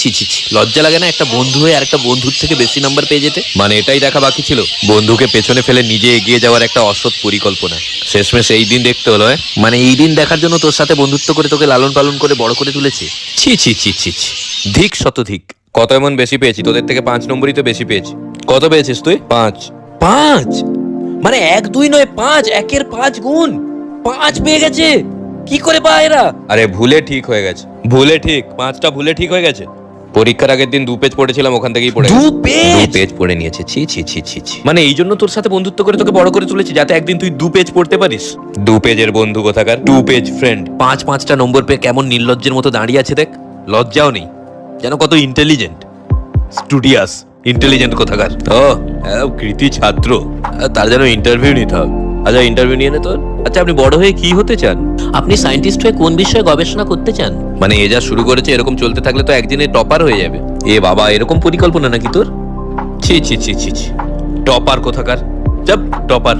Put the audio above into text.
ছি ছি ছি, লজ্জা লাগে না একটা বন্ধু হয়ে আর একটা বন্ধুর থেকে বেশি নাম্বার পেয়ে যেতে? মানে এটাই দেখা বাকি ছিল, বন্ধুকে পেছনে ফেলে নিজে এগিয়ে যাওয়ার একটা অসৎ পরিকল্পনা। শেষমেশ এই দিন দেখতে হলো। মানে এই দিন দেখার জন্য তোর সাথে বন্ধুত্ব করে তোকে লালন পালন করে বড় করে তুলেছি। ছি ছি ছি ছি ছি, ধিক শতধিক। কত এমন বেশি পেয়েছি? তোদের থেকে 5 নম্বরই তো বেশি পেয়েছি। কত পেয়েছিস তুই? 5। 5 মানে 1 2 নয় 5, 1-এর 5 গুণ। 5 পেয়ে গেছে, কি করে পায় এরা? আরে ভুলে ঠিক হয়ে গেছে, ভুলে ঠিক, 5টা ভুলে ঠিক হয়ে গেছে। পরীক্ষার আগের দিন 2 পেজ পড়েছিলাম, ওখান থেকেই পড়ে 2 পেজ পড়ে নিয়েছে। ছি ছি ছি ছি ছি, মানে এই জন্য তোর সাথে বন্ধুত্ব করে তোকে বড় করে তুলেছি, যাতে একদিন তুই 2 পেজ পড়তে পারিস। 2 পেজের বন্ধু কোথাকার, 2 পেজ ফ্রেন্ড। 5টা নম্বর পেয়ে কেমন নির্লজ্জের মতো দাঁড়িয়ে আছে দেখ, লজ্জাও নেই, যেন কত ইন্টেলিজেন্ট। স্টুডিয়াস ইন্টেলিজেন্ট কোথাকার। ও কৃতি ছাত্র, তার যেন ইন্টারভিউ নিতে হবে। আচ্ছা ইন্টারভিউ নিয়ে নে তোর। আচ্ছা আপনি বড় হয়ে কি হতে চান? আপনি সায়েন্টিস্ট হয়ে কোন বিষয়ে গবেষণা করতে চান? মানে এ যা শুরু করেছে, এরকম চলতে থাকলে তো একদিনে টপার হয়ে যাবে। এ বাবা, এরকম পরিকল্পনা নাকি তোর? ছি ছি ছি ছি ছি, টপার কোথাকার, যাব টপার।